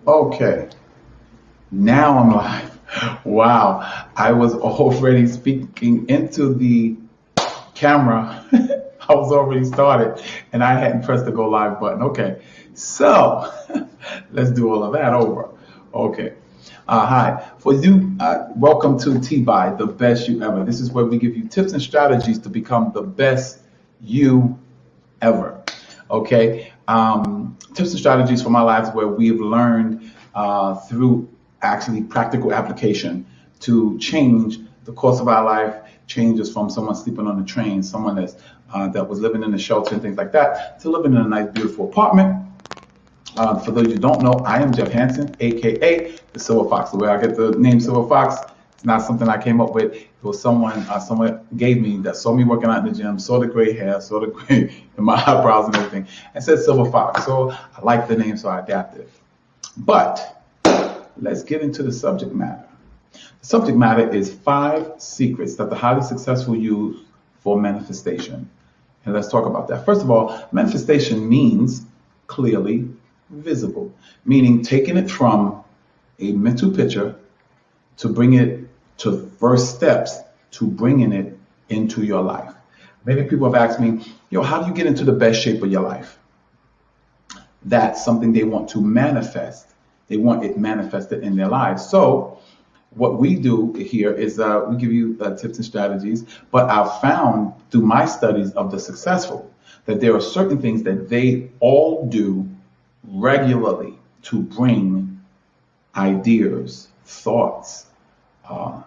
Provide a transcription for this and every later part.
Okay, now I'm live. Wow, I was already speaking into the camera. I was already started and I hadn't pressed the go live button. Okay, so let's do all of that over. Okay. Hi, for you, welcome to TBYE, the best you ever. This is where we give you tips and strategies to become the best you ever. Okay, tips and strategies for my lives where we've learned through actually practical application to change the course of our life. Changes from someone sleeping on the train, someone that was living in a shelter and things like that, to living in a nice, beautiful apartment. For those who don't know, I am Jeff Hansen, aka the Silver Fox. The way I get the name Silver Fox, it's not something I came up with. It was someone gave me that saw me working out in the gym, saw the gray hair, saw the gray in my eyebrows and everything, and said Silver Fox. So I like the name, so I adapted. But let's get into the subject matter. The subject matter is 5 secrets that the highly successful use for manifestation. And let's talk about that. First of all, manifestation means clearly visible, meaning taking it from a mental picture to bring it to first steps to bringing it into your life. Many people have asked me, how do you get into the best shape of your life? That's something they want to manifest. They want it manifested in their lives. So what we do here is we give you tips and strategies, but I've found through my studies of the successful that there are certain things that they all do regularly to bring ideas, thoughts,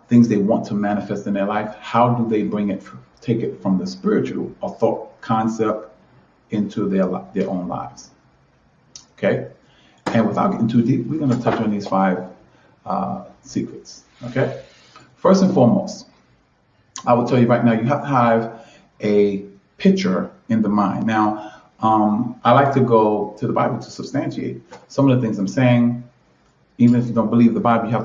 things they want to manifest in their life. How do they take it from the spiritual or thought concept into their own lives? Okay, and without getting too deep, we're going to touch on these 5 secrets. Okay, first and foremost, I will tell you right now, you have to have a picture in the mind. Now, I like to go to the Bible to substantiate some of the things I'm saying. Even if you don't believe the Bible, you have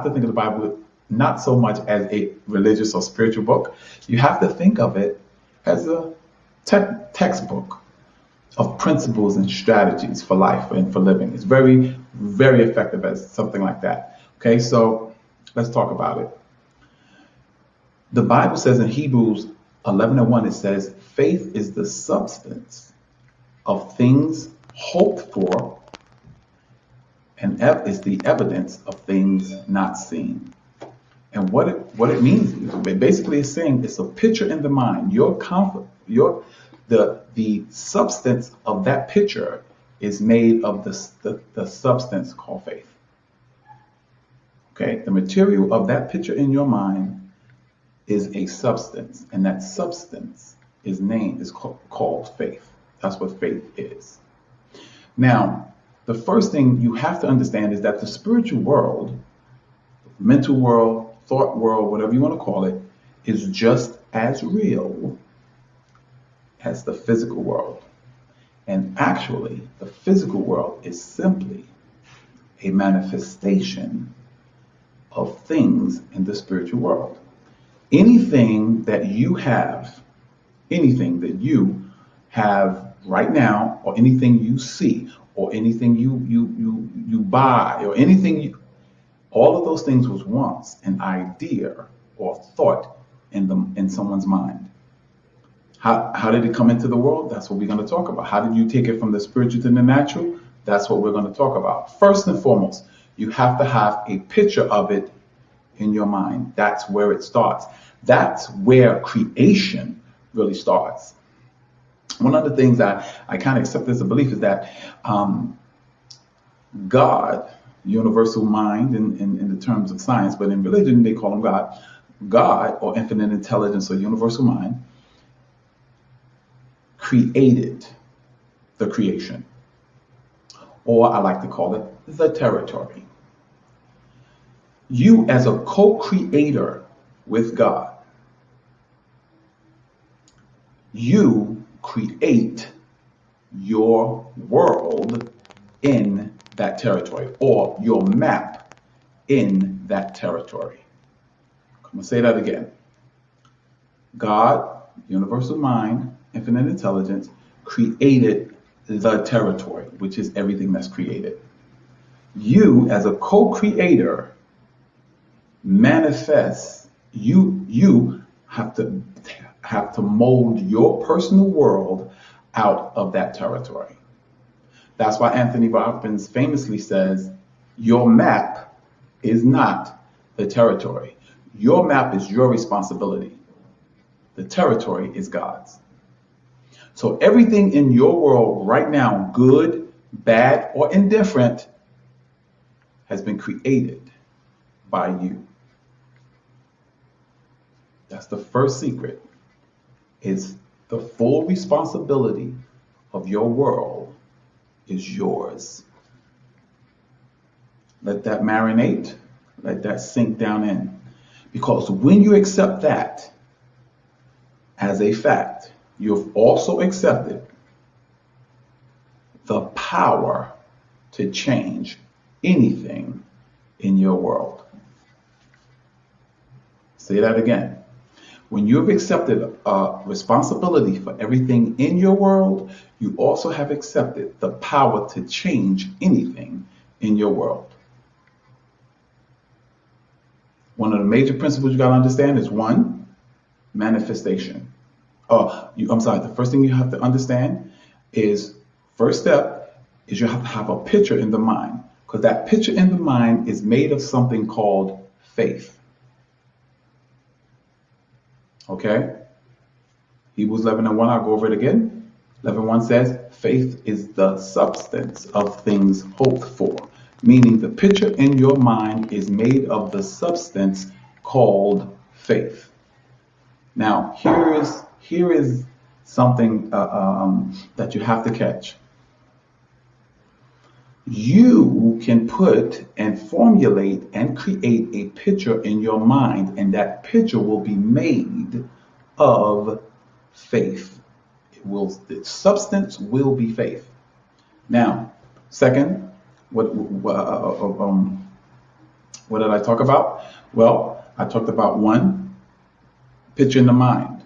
to think of the Bible not so much as a religious or spiritual book. You have to think of it as a textbook of principles and strategies for life and for living. It's very, very effective as something like that. Okay, so let's talk about it. The Bible says in Hebrews 11:1, it says, faith is the substance of things hoped for and is the evidence of things not seen. And what it means, basically is saying it's a picture in the mind. The substance of that picture is made of the substance called faith. Okay, the material of that picture in your mind is a substance, and that substance is called faith. That's what faith is. Now, the first thing you have to understand is that the spiritual world, mental world, thought world, whatever you want to call it, is just as real as the physical world. And actually, the physical world is simply a manifestation of things in the spiritual world. Anything that you have right now, or anything you see, or anything you buy, or all of those things was once an idea or thought in someone's mind. How did it come into the world? That's what we're going to talk about. How did you take it from the spiritual to the natural? That's what we're going to talk about. First and foremost, you have to have a picture of it in your mind. That's where it starts. That's where creation really starts. One of the things that I kind of accept as a belief is that God, universal mind in the terms of science, but in religion they call him God. God, or infinite intelligence or universal mind, created the creation. Or I like to call it the territory. You as a co-creator with God, you create your world in that territory, or your map in that territory. I'm going to say that again. God, universal mind, infinite intelligence, created the territory, which is everything that's created. You, as a co-creator, manifest. You have to mold your personal world out of that territory. That's why Anthony Robbins famously says, your map is not the territory. Your map is your responsibility. The territory is God's. So everything in your world right now, good, bad, or indifferent, has been created by you. That's the first secret, is the full responsibility of your world is yours. Let that marinate, let that sink down in. Because when you accept that as a fact, you've also accepted the power to change anything in your world. Say that again. When you've accepted responsibility for everything in your world, you also have accepted the power to change anything in your world. One of the major principles you got to understand is one, manifestation. The first thing you have to understand is, first step is you have to have a picture in the mind, because that picture in the mind is made of something called faith. Okay? Hebrews 11:1, I'll go over it again. 11:1 says, faith is the substance of things hoped for. Meaning the picture in your mind is made of the substance called faith. Now, here is something that you have to catch. You can put and formulate and create a picture in your mind, and that picture will be made of faith. The substance will be faith. Now, second, what did I talk about? Well, I talked about one, picture in the mind.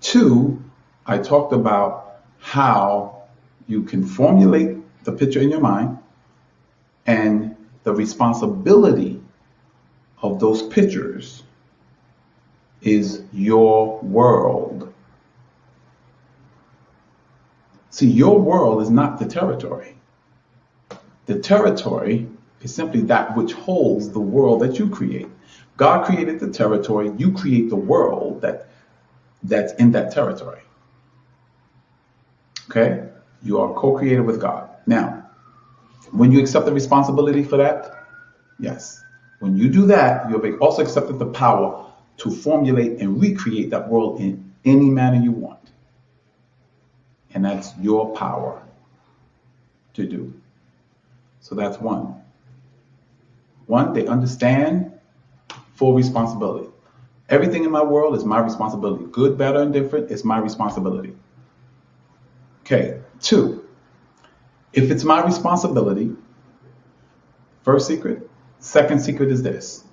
Two, I talked about how you can formulate the picture in your mind, and the responsibility of those pictures is your world. See, your world is not the territory. The territory is simply that which holds the world that you create. God created the territory, you create the world that's in that territory. Okay? You are co-created with God. Now, when you accept the responsibility for that, yes. When you do that, you have also accepted the power to formulate and recreate that world in any manner you want. And that's your power to do. So that's one. One, they understand full responsibility. Everything in my world is my responsibility. Good, bad, or indifferent, it's my responsibility. Okay, two, if it's my responsibility, first secret. Second secret is this.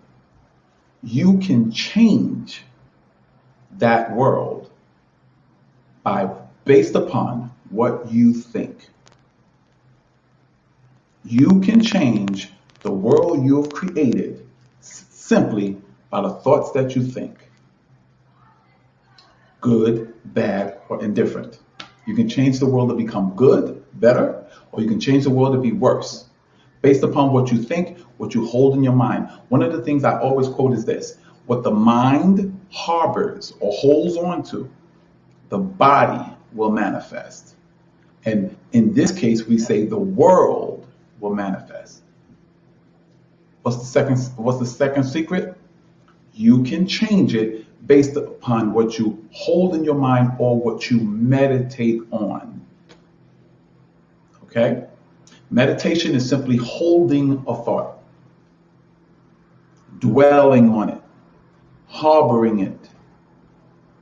You can change that world based upon what you think. You can change the world you have created simply by the thoughts that you think. Good, bad, or indifferent. You can change the world to become good, better, or you can change the world to be worse, based upon what you think, what you hold in your mind. One of the things I always quote is this: what the mind harbors or holds on to, the body will manifest. And in this case, we say the world will manifest. What's the second secret? You can change it based upon what you hold in your mind or what you meditate on. Okay? Meditation is simply holding a thought, dwelling on it, harboring it.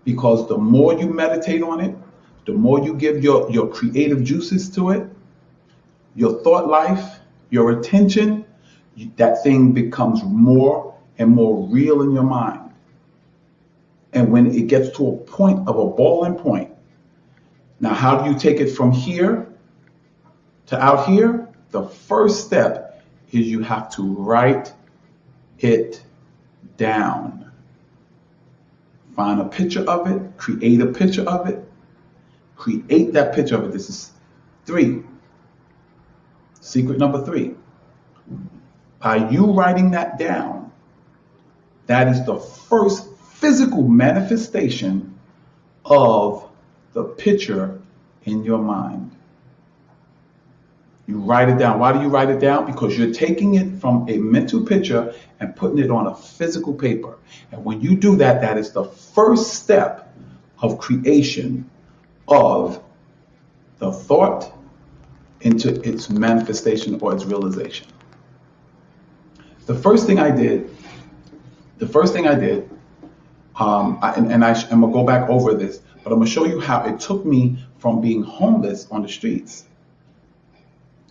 Because the more you meditate on it, the more you give your creative juices to it, your thought life, your attention, that thing becomes more and more real in your mind. And when it gets to a point of a boiling point, now how do you take it from here to out here? the first step is you have to write it down. Find a picture of it, create a picture of it, create that picture of it. This is 3. Secret number 3. By you writing that down, that is the first physical manifestation of the picture in your mind. You write it down. Why do you write it down? Because you're taking it from a mental picture and putting it on a physical paper. And when you do that, that is the first step of creation of the thought into its manifestation or its realization. The first thing I did, I'm gonna go back over this, but I'm gonna show you how it took me from being homeless on the streets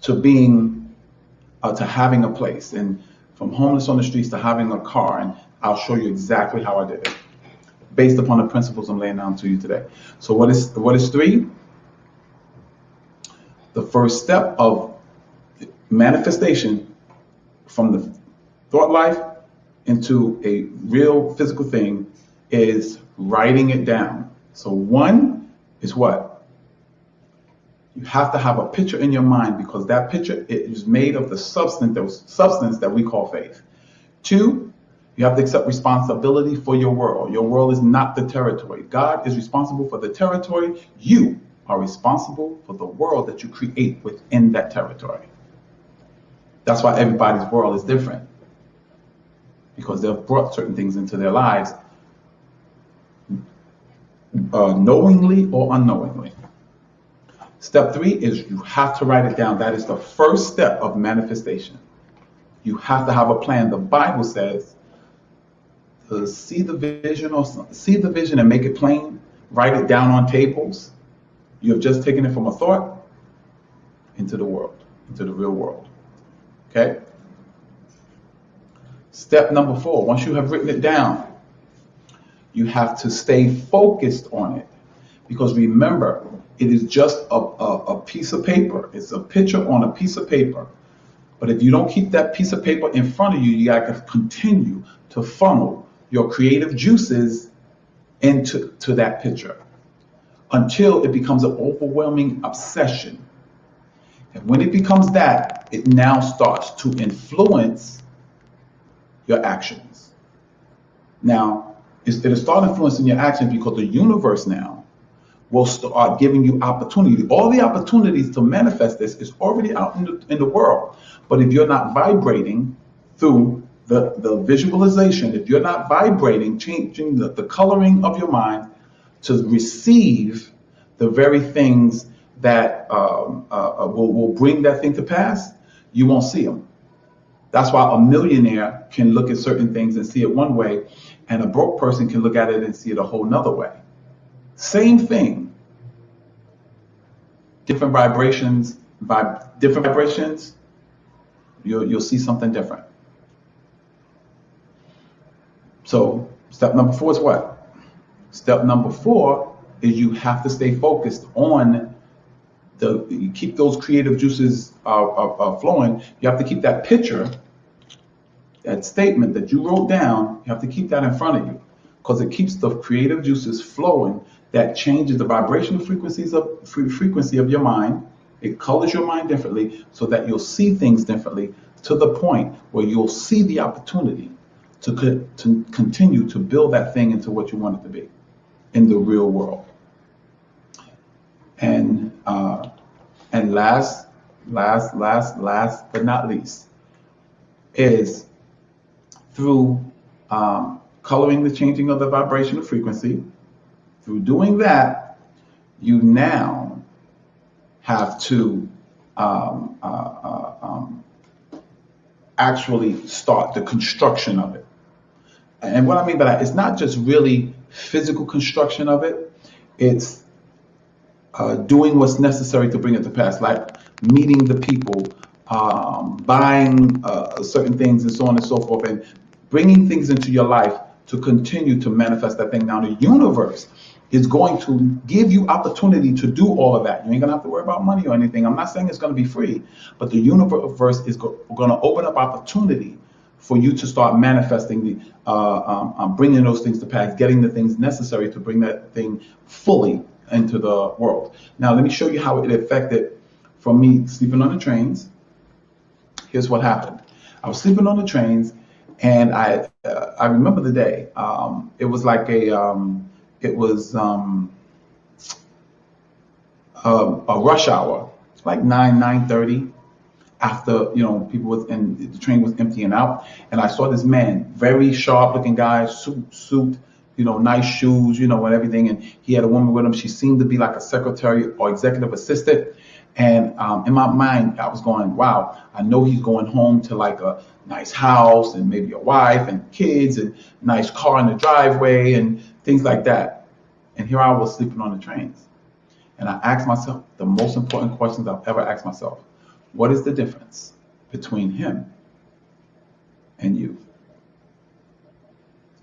to being, to having a place, and from homeless on the streets to having a car, and I'll show you exactly how I did it, based upon the principles I'm laying down to you today. So what is 3? The first step of manifestation from the thought life into a real physical thing is writing it down. So 1 is what? You have to have a picture in your mind, because that picture is made of the substance that we call faith. 2, you have to accept responsibility for your world. Your world is not the territory. God is responsible for the territory. You are responsible for the world that you create within that territory. That's why everybody's world is different, because they've brought certain things into their lives knowingly or unknowingly. Step 3 is you have to write it down. That is the first step of manifestation. You have to have a plan. The Bible says to see the vision and make it plain. Write it down on tables. You have just taken it from a thought into the world, into the real world. Okay? Step number 4, once you have written it down, you have to stay focused on it. Because remember, it is just a piece of paper. It's a picture on a piece of paper. But if you don't keep that piece of paper in front of you, you got to continue to funnel your creative juices into that picture until it becomes an overwhelming obsession. And when it becomes that, it now starts to influence your actions. Now, it'll start influencing your actions because the universe now will start giving you opportunity. All the opportunities to manifest this is already out in the world. But if you're not vibrating through the visualization, if you're not vibrating, changing the coloring of your mind to receive the very things that will bring that thing to pass, you won't see them. That's why a millionaire can look at certain things and see it one way, and a broke person can look at it and see it a whole nother way. Same thing. Different vibrations, you'll see something different. So step number 4 is what? Step number 4 is you have to stay focused on you keep those creative juices flowing. You have to keep that picture, that statement that you wrote down, you have to keep that in front of you, because it keeps the creative juices flowing. That changes the vibrational frequency of your mind. It colors your mind differently so that you'll see things differently, to the point where you'll see the opportunity to continue to build that thing into what you want it to be in the real world. And last but not least is through coloring the changing of the vibrational frequency. Through doing that, you now have to actually start the construction of it. And what I mean by that, it's not just really physical construction of it. It's doing what's necessary to bring it to pass, like meeting the people, buying certain things, and so on and so forth, and bringing things into your life to continue to manifest that thing. Now, the universe is going to give you opportunity to do all of that. You ain't gonna have to worry about money or anything. I'm not saying it's gonna be free, but the universe is gonna open up opportunity for you to start manifesting bringing those things to pass, getting the things necessary to bring that thing fully into the world. Now, let me show you how it affected from me sleeping on the trains. Here's what happened. I was sleeping on the trains, and I remember the day. It was like a rush hour, like 9:30. After people was and the train was emptying out, and I saw this man, very sharp looking guy, suit, nice shoes, and everything, and he had a woman with him. She seemed to be like a secretary or executive assistant, and in my mind I was going, wow, I know he's going home to like a nice house and maybe a wife and kids and nice car in the driveway and things like that. And here I was sleeping on the trains, and I asked myself the most important questions I've ever asked myself. What is the difference between him and you?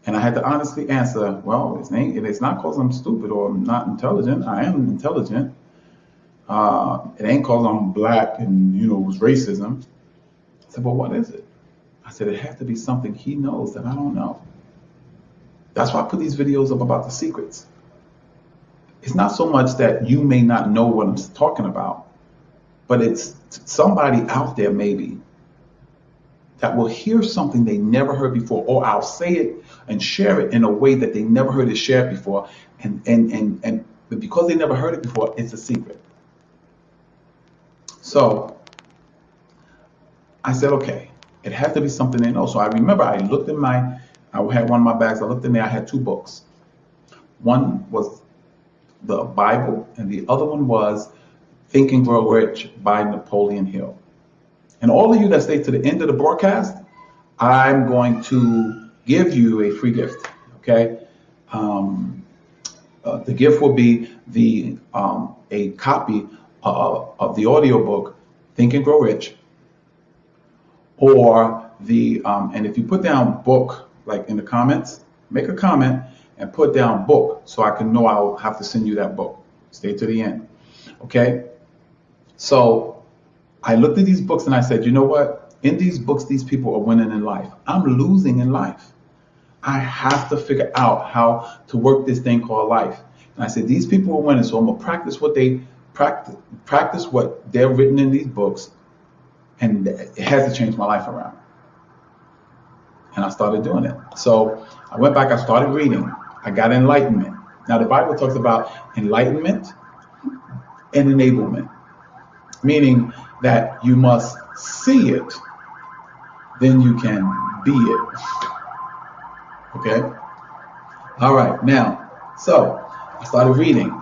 And I had to honestly answer, well, it's not because I'm stupid or I'm not intelligent. I am intelligent. It ain't because I'm black and, it was racism. I said, well, what is it? I said, it has to be something he knows that I don't know. That's why I put these videos up about the secrets. It's not so much that you may not know what I'm talking about, but it's somebody out there maybe that will hear something they never heard before, or I'll say it and share it in a way that they never heard it shared before, and because they never heard it before, it's a secret. So I said, okay, it had to be something they know. So I remember I looked in I had one of my bags. I looked in there. I had two books. One was the Bible, and the other one was Think and Grow Rich by Napoleon Hill. And all of you that stay to the end of the broadcast, I'm going to give you a free gift. Okay, the gift will be a copy of the audiobook Think and Grow Rich, or and if you put down book like in the comments, make a comment and put down book so I can know I'll have to send you that book. Stay to the end. Okay. So I looked at these books and I said, you know what? In these books, these people are winning in life. I'm losing in life. I have to figure out how to work this thing called life. And I said, these people are winning, so I'm gonna practice what they're written in these books, and it has to change my life around. And I started doing it. So I went back, I started reading. I got enlightenment. Now the Bible talks about enlightenment and enablement, meaning that you must see it, then you can be it. Okay? All right, now, so I started reading.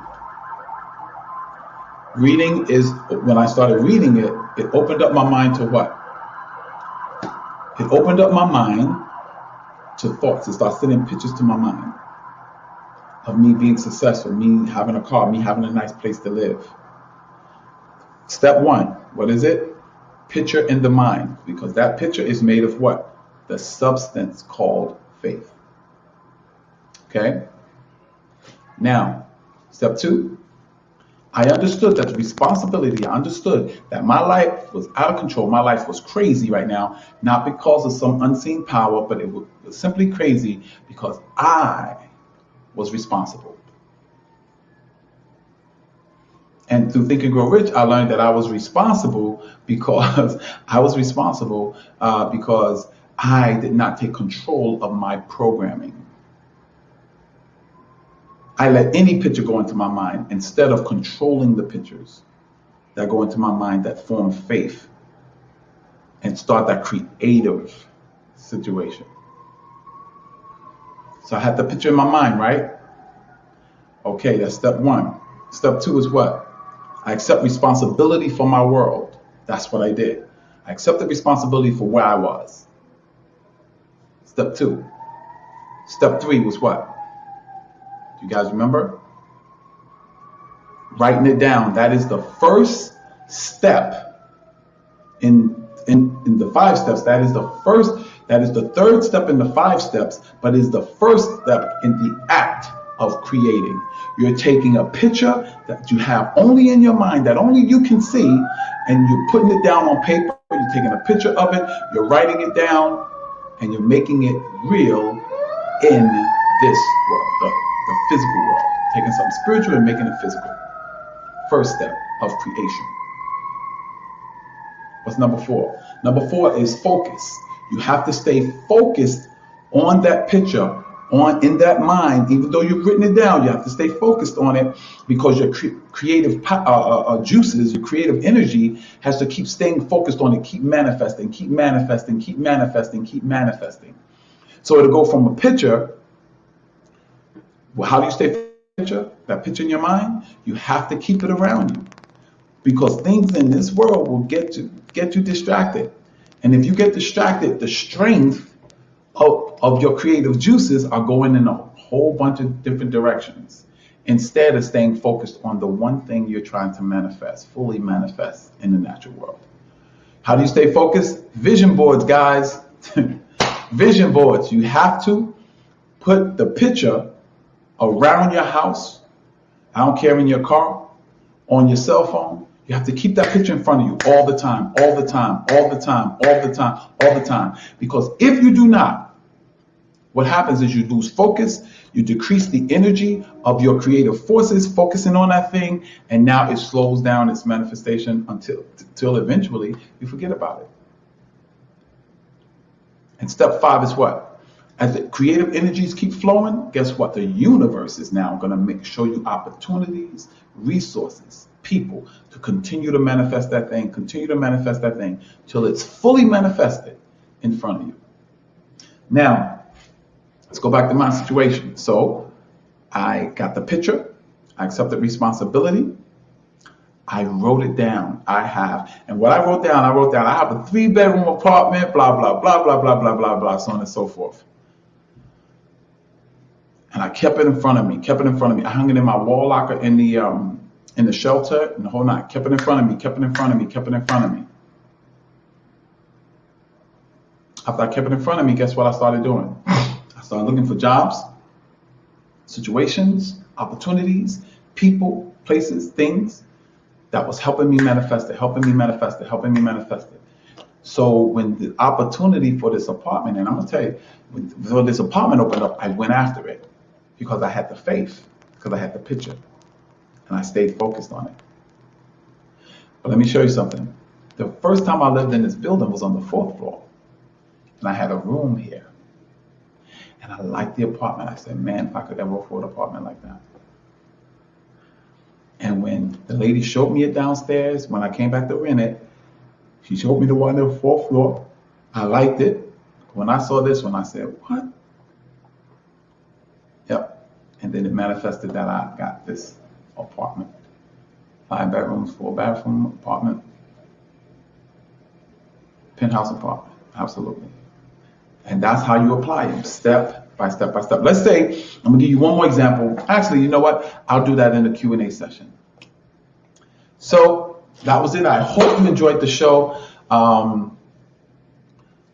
Reading is, when I started reading it, it opened up my mind to what? It opened up my mind to thoughts. It started sending pictures to my mind of me being successful, me having a car, me having a nice place to live. Step one, what is it? Picture in the mind, because that picture is made of what? The substance called faith. Okay? Now, step two, I understood that the responsibility, I understood that my life was out of control. My life was crazy right now, not because of some unseen power, but it was simply crazy because I was responsible. And through Think and Grow Rich, I learned that I was responsible because because I did not take control of my programming. I let any picture go into my mind instead of controlling the pictures that go into my mind that form faith and start that creative situation. So I had the picture in my mind, right? Okay, that's step one. Step two is what? I accept responsibility for my world. That's what I did. I accepted responsibility for where I was. Step two. Step three was what? Do you guys remember? Writing it down. That is the first step in the 5 steps. That is the third step in the 5 steps, but is the first step in the act of creating. You're taking a picture that you have only in your mind, that only you can see, and you're putting it down on paper. You're taking a picture of it, you're writing it down, and you're making it real in this world, the physical world. Taking something spiritual and making it physical. First step of creation. What's number 4? Number 4 is focus. You have to stay focused on that picture, in that mind. Even though you've written it down, you have to stay focused on it, because your creative juices, your creative energy has to keep staying focused on it, keep manifesting, keep manifesting, keep manifesting, keep manifesting. So it'll go from a picture. Well, how do you stay picture? That picture in your mind, you have to keep it around you, because things in this world will get you distracted. And if you get distracted, the strength of your creative juices are going in a whole bunch of different directions, instead of staying focused on the one thing you're trying to manifest, fully manifest in the natural world. How do you stay focused? Vision boards, guys. Vision boards. You have to put the picture around your house. I don't care, in your car, on your cell phone. You have to keep that picture in front of you all the time, all the time, all the time, all the time, all the time. Because if you do not, what happens is you lose focus, you decrease the energy of your creative forces focusing on that thing, and now it slows down its manifestation until eventually you forget about it. And step 5 is what? As the creative energies keep flowing, guess what? The universe is now going to show you opportunities, resources, people to continue to manifest that thing, till it's fully manifested in front of you. Now, let's go back to my situation. So I got the picture, I accepted responsibility, I wrote it down. And what I wrote down, I have a 3-bedroom apartment, blah, blah, blah, blah, blah, blah, blah, blah, so on and so forth. And I kept it in front of me. I hung it in my wall locker in the shelter, and the whole night. Kept it in front of me. After I kept it in front of me, guess what I started doing? I started looking for jobs, situations, opportunities, people, places, things that was helping me manifest it. So when the opportunity for this apartment, and I'm going to tell you, when this apartment opened up, I went after it, because I had the faith, because I had the picture, and I stayed focused on it. But let me show you something. The first time I lived in this building was on the 4th floor, and I had a room here. And I liked the apartment. I said, man, if I could ever afford an apartment like that. And when the lady showed me it downstairs, when I came back to rent it, she showed me the one on the 4th floor. I liked it. When I saw this one, I said, what? Yep. And then it manifested that I got this apartment. 5 bedrooms, 4-bathroom apartment. Penthouse apartment. Absolutely. And that's how you apply them, step by step by step. Let's say, I'm going to give you one more example. Actually, you know what? I'll do that in the Q&A session. So that was it. I hope you enjoyed the show. All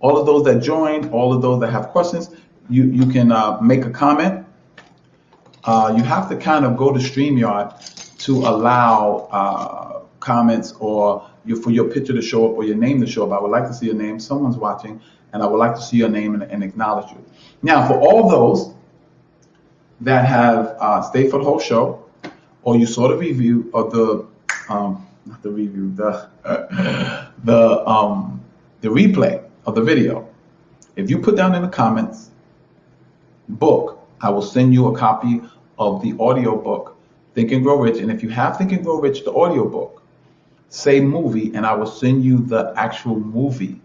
of those that joined, all of those that have questions, you can make a comment. You have to kind of go to StreamYard to allow comments or for your picture to show up or your name to show up. I would like to see your name. Someone's watching, and I would like to see your name and acknowledge you. Now, for all those that have stayed for the whole show, or you saw the review of the replay of the video, if you put down in the comments book, I will send you a copy of the audio book, Think and Grow Rich. And if you have Think and Grow Rich, the audio book, say movie, and I will send you the actual movie.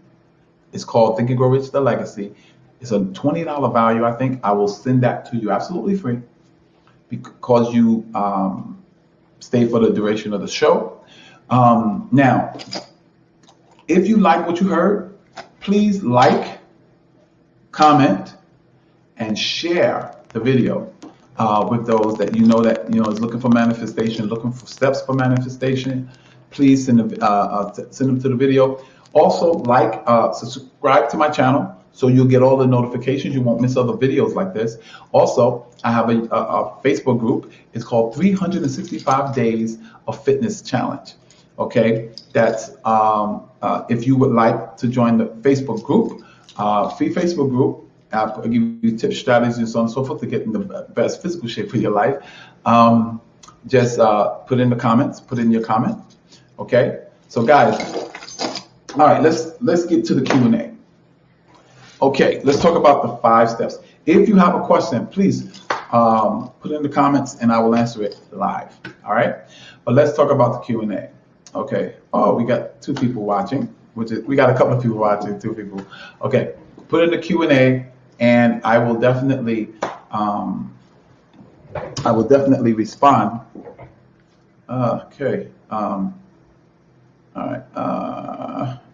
It's called Think and Grow Rich, The Legacy. It's a $20 value, I think. I will send that to you absolutely free because you stay for the duration of the show. Now, if you like what you heard, please like, comment, and share the video with those that is looking for manifestation, looking for steps for manifestation. Please send them to the video. Also, subscribe to my channel so you'll get all the notifications. You won't miss other videos like this. Also, I have a Facebook group. It's called 365 Days of Fitness Challenge. Okay, that's if you would like to join the Facebook group, free Facebook group. I'll give you tips, strategies, and so on and so forth to get in the best physical shape of your life. Just put in the comments. Put in your comment. Okay. So guys, all right. Let's get to the Q&A. Okay. Let's talk about the 5 steps. If you have a question, please put in the comments, and I will answer it live. All right. But let's talk about the Q&A. Okay. Oh, we got 2 people watching. We got a couple of people watching. 2 people. Okay. Put in the Q&A. And I will definitely respond. Okay. All right.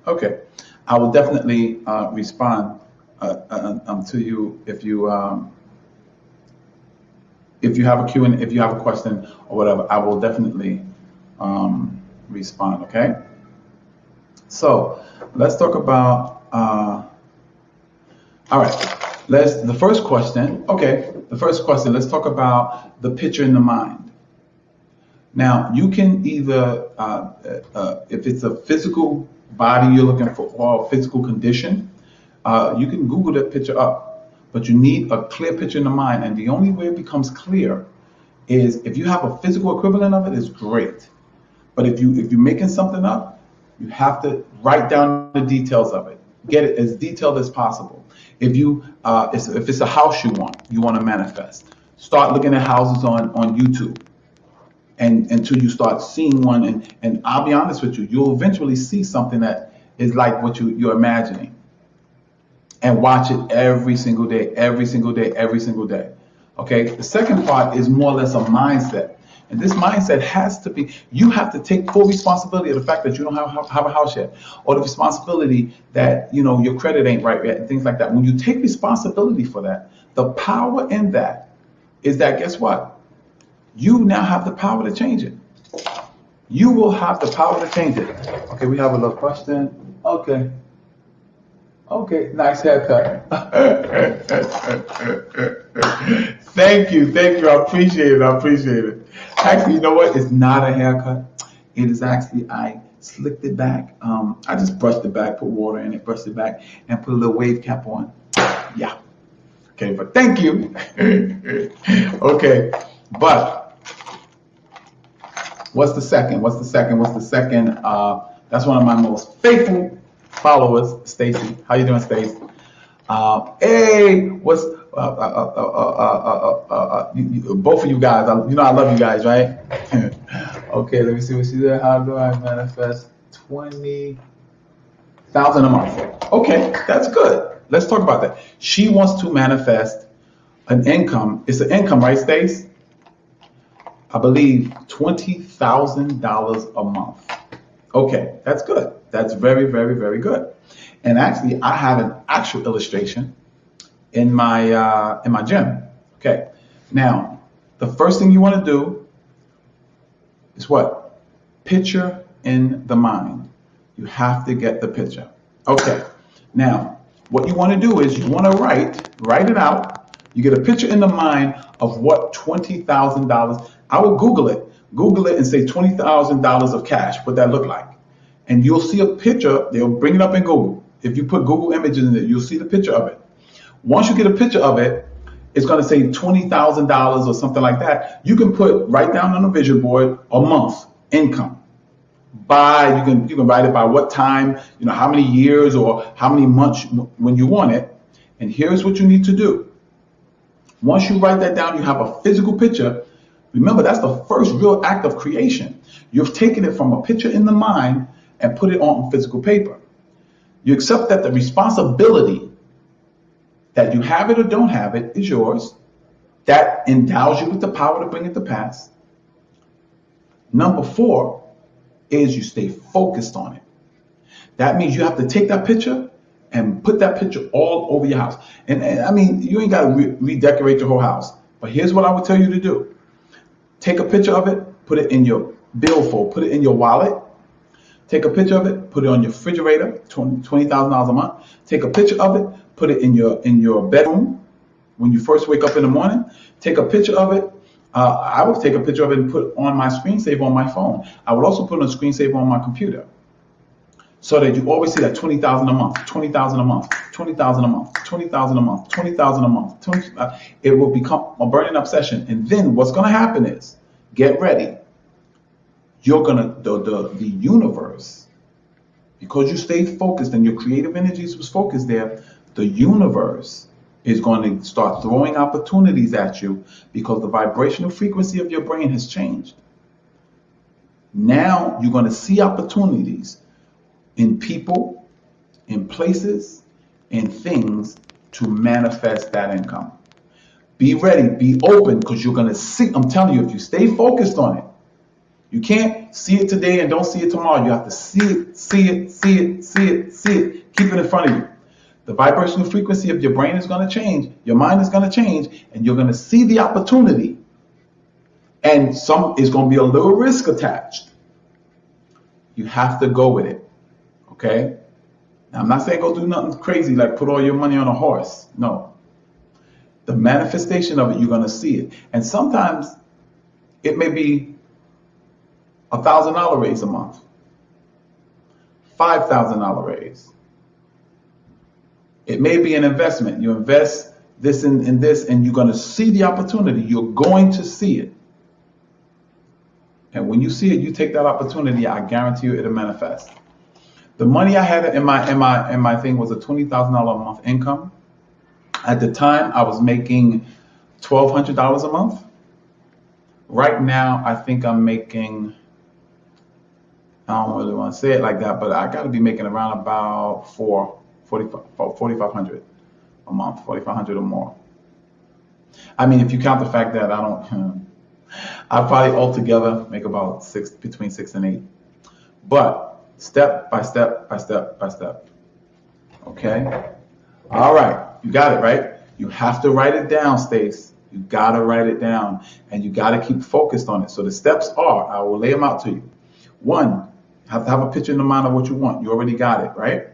Okay. I will definitely respond to you if you have a Q&A, if you have a question or whatever. I will definitely respond. Okay. So let's talk about. All right. The first question, let's talk about the picture in the mind. Now, you can either, if it's a physical body you're looking for or a physical condition, you can Google that picture up, but you need a clear picture in the mind. And the only way it becomes clear is if you have a physical equivalent of it, is great. But if you're making something up, you have to write down the details of it. Get it as detailed as possible. If it's a house you want to manifest, start looking at houses on YouTube, and until you start seeing one, and I'll be honest with you, you'll eventually see something that is like what you're imagining, and watch it every single day. Okay. The second part is more or less a mindset. And this mindset has to be, you have to take full responsibility of the fact that you don't have a house yet, or the responsibility that, your credit ain't right yet, and things like that. When you take responsibility for that, the power in that is that, guess what? You now have the power to change it. You will have the power to change it. Okay, we have a little question. Okay, nice haircut. Thank you. I appreciate it. Actually, you know what? It's not a haircut. It is actually, I slicked it back. I just brushed it back, put water in it, brushed it back, and put a little wave cap on. Yeah. Okay, but thank you. Okay, but what's the second? That's one of my most faithful followers, Stacy. How you doing, Stacy? Hey, what's both of you guys? I love you guys, right? Okay, let me see what she said. How do I manifest 20,000 a month? Okay, that's good. Let's talk about that. She wants to manifest an income. It's an income, right, Stace? I believe $20,000 a month. Okay, that's good. That's very, very, very good. And actually, I have an actual illustration in my gym. Okay. Now, the first thing you want to do is what? Picture in the mind. You have to get the picture. Okay. Now, what you want to do is you want to write it out. You get a picture in the mind of what $20,000. I will Google it and say $20,000 of cash, what that look like. And you'll see a picture. They'll bring it up in Google. If you put Google images in it, you'll see the picture of it. Once you get a picture of it, it's going to say $20,000 or something like that. You can write down on a vision board a month income. You can write it by what time, how many years or how many months when you want it. And here's what you need to do. Once you write that down, you have a physical picture. Remember, that's the first real act of creation. You've taken it from a picture in the mind and put it on physical paper. You accept that the responsibility that you have it or don't have it is yours. That endows you with the power to bring it to pass. Number 4 is you stay focused on it. That means you have to take that picture and put that picture all over your house. And I mean, you ain't got to redecorate your whole house. But here's what I would tell you to do. Take a picture of it, put it in your billfold, put it in your wallet. Take a picture of it, put it on your refrigerator, $20,000 a month. Take a picture of it, put it in your bedroom when you first wake up in the morning. Take a picture of it. I would take a picture of it and put on my screensaver on my phone. I would also put on a screensaver on my computer, so that you always see that 20,000 a month, 20,000 a month, 20,000 a month, 20,000 a month, 20,000 a month. It will become a burning obsession. And then what's going to happen is, get ready. You're gonna the universe, because you stayed focused and your creative energies was focused there. The universe is going to start throwing opportunities at you because the vibrational frequency of your brain has changed. Now you're going to see opportunities in people, in places, in things to manifest that income. Be ready, be open, because you're going to see. I'm telling you, if you stay focused on it, you can't see it today and don't see it tomorrow. You have to see it, see it, see it, see it, see it. Keep it in front of you. The vibrational frequency of your brain is going to change. Your mind is going to change, and you're going to see the opportunity. And some is going to be a little risk attached. You have to go with it. Okay? Now, I'm not saying go do nothing crazy like put all your money on a horse. No. The manifestation of it, you're going to see it. And sometimes it may be $1,000 raise a month, $5,000 raise. It may be an investment. You invest this in this, and you're going to see the opportunity. You're going to see it. And when you see it, you take that opportunity. I guarantee you it'll manifest. The money I had in my thing was a $20,000 a month income. At the time, I was making $1,200 a month. Right now, I think I'm making, I don't really want to say it like that, but I got to be making around about $4,500 a month, $4,500 or more. I mean, if you count the fact that I probably altogether make about between 6 and 8. But step by step by step by step. Okay? All right. You got it, right? You have to write it down, Stace. You got to write it down, and you got to keep focused on it. So the steps are, I will lay them out to you. 1, you have to have a picture in the mind of what you want. You already got it, right?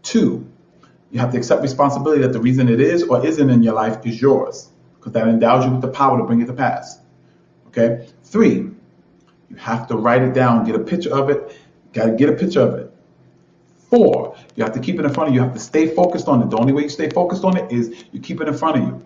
2, you have to accept responsibility that the reason it is or isn't in your life is yours, because that endows you with the power to bring it to pass. Okay? 3, you have to write it down, get a picture of it. Got to get a picture of it. 4, you have to keep it in front of you. You have to stay focused on it. The only way you stay focused on it is you keep it in front of you.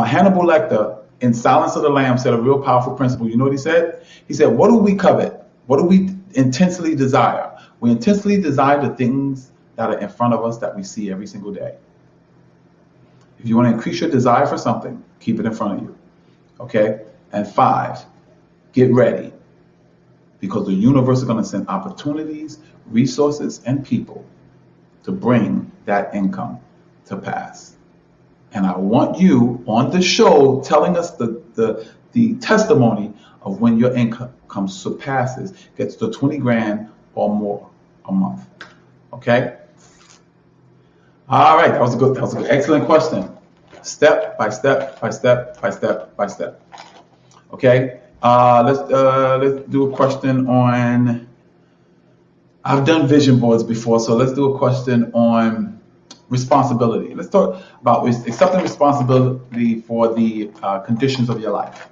Hannibal Lecter, in Silence of the Lambs, said a real powerful principle. You know what he said? He said, what do we covet? What do we intensely desire? We intensely desire the things that are in front of us that we see every single day. If you want to increase your desire for something, keep it in front of you. Okay? And 5, get ready. Because the universe is going to send opportunities, resources, and people to bring that income to pass. And I want you on the show telling us the testimony of when your income surpasses, gets to 20 grand or more a month. Okay? All right, that was a good, excellent question. Step by step by step by step by step. Okay? Let's do a question on, I've done vision boards before, so let's do a question on responsibility. Let's talk about accepting responsibility for the conditions of your life.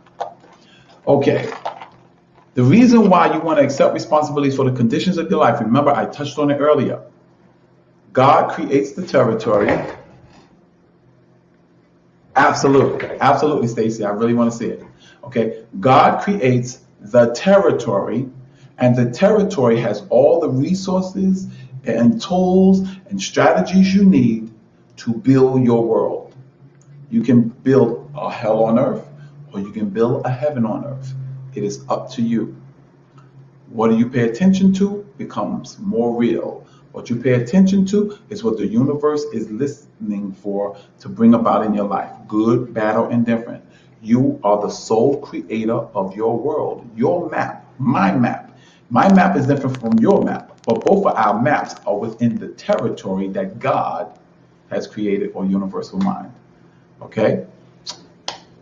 Okay. The reason why you want to accept responsibilities for the conditions of your life, remember I touched on it earlier. God creates the territory. Absolutely, Stacy. I really want to see it. Okay, God creates the territory, and the territory has all the resources and tools and strategies you need to build your world. You can build a hell on earth, or you can build a heaven on earth. It is up to you. What do you pay attention to becomes more real. What you pay attention to is what the universe is listening for to bring about in your life, good, bad, or indifferent. You are the sole creator of your world. Your map, my map. My map is different from your map, but both of our maps are within the territory that God has created, or universal mind. Okay?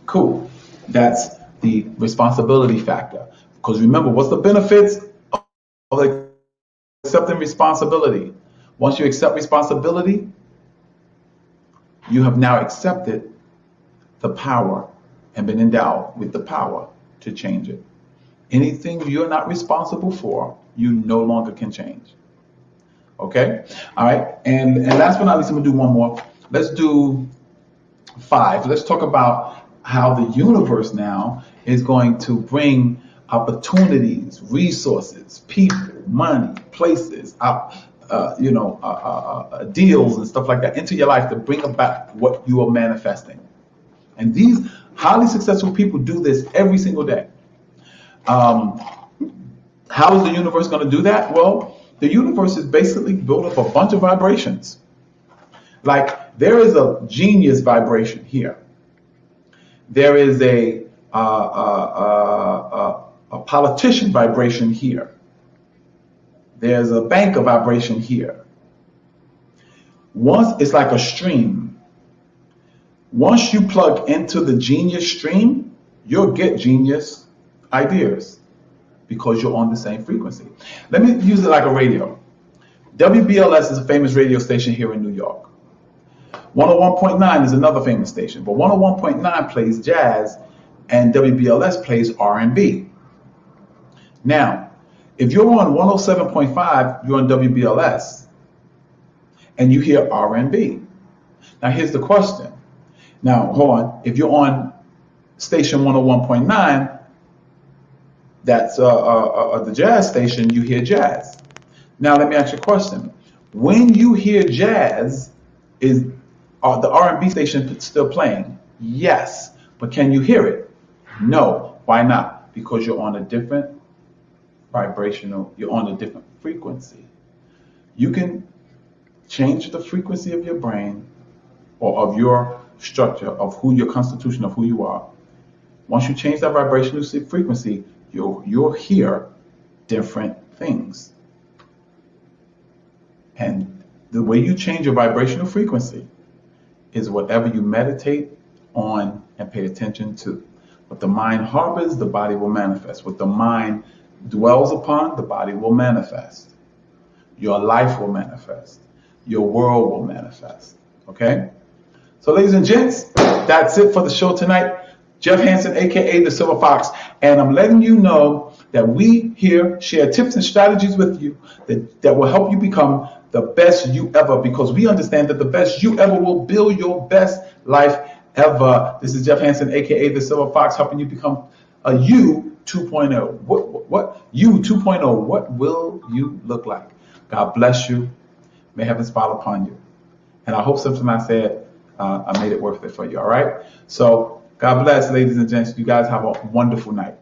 Cool. That's the responsibility factor. Because remember, what's the benefits of accepting responsibility? Once you accept responsibility, you have now accepted the power and been endowed with the power to change it. Anything you're not responsible for, you no longer can change. Okay? All right. And last but not least, I'm going to do one more. Let's do 5. Let's talk about how the universe now is going to bring opportunities, resources, people, money, places, deals and stuff like that into your life to bring about what you are manifesting. And these highly successful people do this every single day. How is the universe going to do that? Well, the universe is basically built of a bunch of vibrations. Like there is a genius vibration here. There is a politician vibration here. There's a banker vibration here. Once it's like a stream. Once you plug into the genius stream, you'll get genius ideas because you're on the same frequency. Let me use it like a radio. WBLS is a famous radio station here in New York. 101.9 is another famous station, but 101.9 plays jazz and WBLS plays R&B. Now, if you're on 107.5, you're on WBLS, and you hear R&B. Now, here's the question. Now, hold on. If you're on station 101.9, that's the jazz station, you hear jazz. Now, let me ask you a question. When you hear jazz, is the R&B station still playing? Yes. But can you hear it? No. Why not? Because you're on a different vibrational, you're on a different frequency. You can change the frequency of your brain or of your structure, of who your constitution, of who you are. Once you change that vibrational frequency, you'll hear different things. And the way you change your vibrational frequency is whatever you meditate on and pay attention to. What the mind harbors, the body will manifest. What the mind dwells upon, the body will manifest. Your life will manifest. Your world will manifest. Okay? So ladies and gents, that's it for the show tonight. Jeff Hansen, aka the Silver Fox, and I'm letting you know that we here share tips and strategies with you that will help you become the best you ever, because we understand that the best you ever will build your best life ever. This is Jeff Hansen, aka the Silver Fox, helping you become a you 2.0. What you 2.0? What will you look like? God bless you. May heaven smile upon you. And I hope something I said, I made it worth it for you. All right. So God bless, ladies and gents. You guys have a wonderful night.